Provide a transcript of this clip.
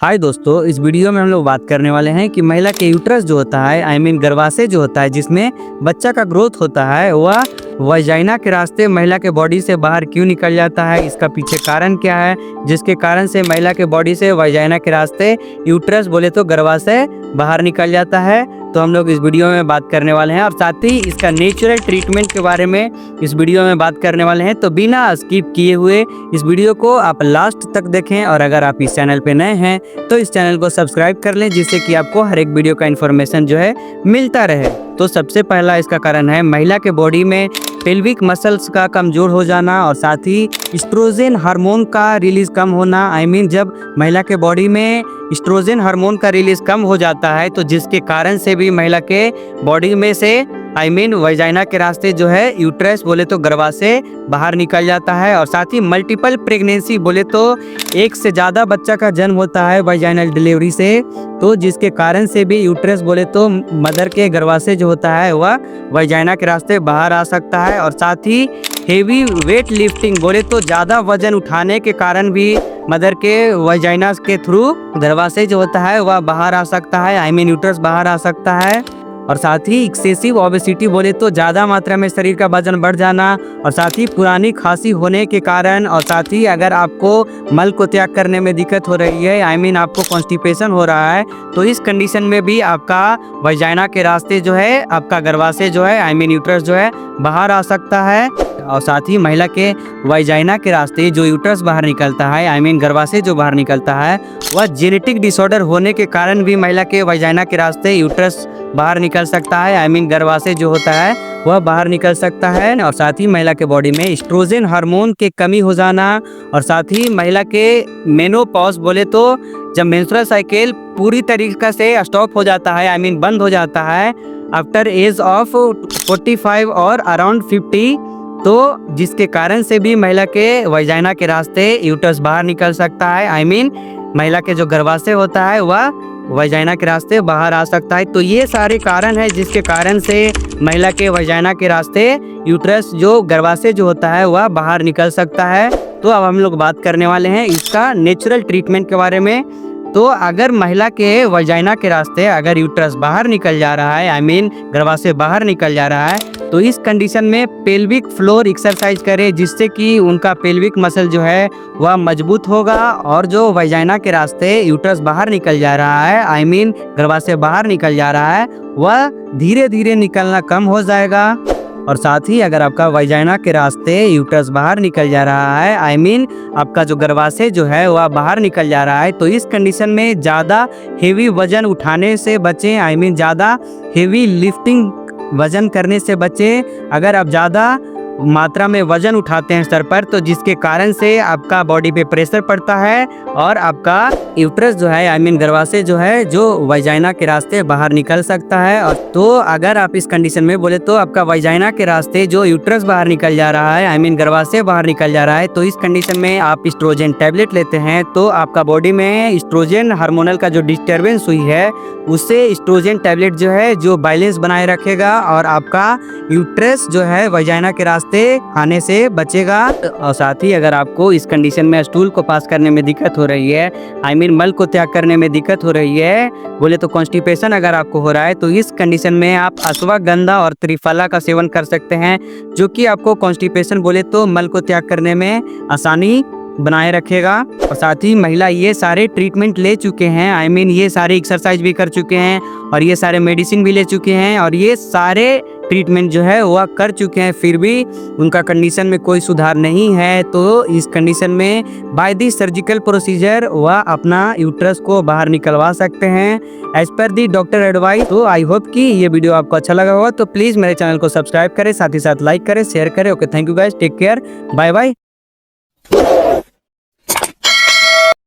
हाय दोस्तों, इस वीडियो में हम लोग बात करने वाले हैं कि महिला के यूट्रस जो होता है गर्भाशय जो होता है जिसमें बच्चा का ग्रोथ होता है वह वजाइना के रास्ते महिला के बॉडी से बाहर क्यों निकल जाता है, इसका पीछे कारण क्या है जिसके कारण से महिला के बॉडी से वजाइना के रास्ते यूट्रस बोले तो गर्भाशय बाहर निकल जाता है। तो हम लोग इस वीडियो में बात करने वाले हैं और साथ ही इसका नेचुरल ट्रीटमेंट के बारे में इस वीडियो में बात करने वाले हैं। तो बिना स्किप किए हुए इस वीडियो को आप लास्ट तक देखें और अगर आप इस चैनल पे नए हैं तो इस चैनल को सब्सक्राइब कर लें जिससे कि आपको हर एक वीडियो का इन्फॉर्मेशन जो है मिलता रहे। तो सबसे पहला इसका कारण है महिला के बॉडी में पेल्विक मसल्स का कमजोर हो जाना और साथ ही एस्ट्रोजन हार्मोन का रिलीज कम होना। जब महिला के बॉडी में एस्ट्रोजन हार्मोन का रिलीज कम हो जाता है तो जिसके कारण से भी महिला के बॉडी में से वजाइना के रास्ते जो है यूट्रस बोले तो गर्भाशय बाहर निकल जाता है। और साथ ही मल्टीपल प्रेगनेंसी बोले तो एक से ज़्यादा बच्चा का जन्म होता है वजाइनल डिलीवरी से, तो जिसके कारण से भी यूट्रस बोले तो मदर के गर्भाशय जो होता है वह वजाइना के रास्ते बाहर आ सकता है। और साथ ही हेवी वेट लिफ्टिंग बोले तो ज़्यादा वजन उठाने के कारण भी मदर के वजाइना के थ्रू गर्भाशय जो होता है वह बाहर आ सकता है, यूट्रस बाहर आ सकता है। और साथ ही एक्सेसिव ओबेसिटी बोले तो ज़्यादा मात्रा में शरीर का वजन बढ़ जाना और साथ ही पुरानी खांसी होने के कारण और साथ ही अगर आपको मल को त्याग करने में दिक्कत हो रही है आपको कॉन्स्टिपेशन हो रहा है तो इस कंडीशन में भी आपका वजाइना के रास्ते जो है आपका गर्भाशय जो है यूट्रस जो है बाहर आ सकता है। और साथ ही महिला के वजाइना के रास्ते जो यूट्रस बाहर निकलता है गर्भाशय जो बाहर निकलता है वह जेनेटिक डिसऑर्डर होने के कारण भी महिला के वजाइना के रास्ते यूट्रस बाहर निकल सकता है गर्भाशय जो होता है वह बाहर निकल सकता है। और साथ ही महिला के बॉडी में एस्ट्रोजन हार्मोन के कमी हो जाना और साथ ही महिला के मेनोपॉज बोले तो जब मेंस्ट्रुअल साइकिल पूरी तरीके से स्टॉप हो जाता है बंद हो जाता है आफ्टर एज ऑफ 45 और अराउंड 50, तो जिसके कारण से भी महिला के वजाइना के रास्ते यूट्रस बाहर निकल सकता है महिला के जो गर्भाशय होता है वह वजाइना के रास्ते बाहर आ सकता है। तो ये सारे कारण है जिसके कारण से महिला के वजाइना के रास्ते यूट्रस जो गर्भाशय जो होता है वह बाहर निकल सकता है। तो अब हम लोग बात करने वाले हैं इसका नेचुरल ट्रीटमेंट के बारे में। तो अगर महिला के वजाइना के रास्ते अगर यूट्रस बाहर निकल जा रहा है गर्भाशय बाहर निकल जा रहा है तो इस कंडीशन में पेल्विक फ्लोर एक्सरसाइज करें जिससे कि उनका पेल्विक मसल जो है वह मजबूत होगा और जो वजाइना के रास्ते यूट्रस बाहर निकल जा रहा है गर्भाशय बाहर निकल जा रहा है वह धीरे धीरे निकलना कम हो जाएगा। और साथ ही अगर आपका वजाइना के रास्ते यूट्रस बाहर निकल जा रहा है आपका जो गर्भाशय जो है वह बाहर निकल जा रहा है तो इस कंडीशन में ज़्यादा हेवी वजन उठाने से बचें ज़्यादा हेवी लिफ्टिंग वजन करने से बचें। अगर आप ज़्यादा मात्रा में वजन उठाते हैं सर पर तो जिसके कारण से आपका बॉडी पे प्रेशर पड़ता है और आपका यूट्रस जो है गर्भाशय जो है जो वजाइना के रास्ते बाहर निकल सकता है। और तो अगर आप इस कंडीशन में बोले तो आपका वजाइना के रास्ते जो यूट्रस बाहर निकल जा रहा है गर्भाशय बाहर निकल जा रहा है तो इस कंडीशन में आप एस्ट्रोजन टैबलेट लेते हैं तो आपका बॉडी में एस्ट्रोजन हार्मोनल का जो डिस्टर्बेंस हुई है उससे एस्ट्रोजन टैबलेट जो है जो बैलेंस बनाए रखेगा और आपका यूट्रस जो है वजाइना के रास्ते आने से बचेगा। और साथ ही अगर आपको इस कंडीशन में स्टूल को पास करने में दिक्कत हो रही है मल को त्याग करने में दिक्कत हो रही है बोले तो कॉन्स्टिपेशन अगर आपको हो रहा है तो इस कंडीशन में आप अश्वगंधा और त्रिफला का सेवन कर सकते हैं जो कि आपको कॉन्स्टिपेशन बोले तो मल को त्याग करने में आसानी बनाए रखेगा। और साथ ही महिला ये सारे ट्रीटमेंट ले चुके हैं ये सारे एक्सरसाइज भी कर चुके हैं और ये सारे मेडिसिन भी ले चुके हैं और ये सारे ट्रीटमेंट जो है वह कर चुके हैं फिर भी उनका कंडीशन में कोई सुधार नहीं है तो इस कंडीशन में बाय दी सर्जिकल प्रोसीजर वह अपना यूट्रस को बाहर निकलवा सकते हैं एज पर दी डॉक्टर एडवाइस। तो आई होप कि ये वीडियो आपको अच्छा लगा होगा तो प्लीज़ मेरे चैनल को सब्सक्राइब करें, साथ ही साथ लाइक करें, शेयर करें। Okay, thank you guys, take care, bye bye.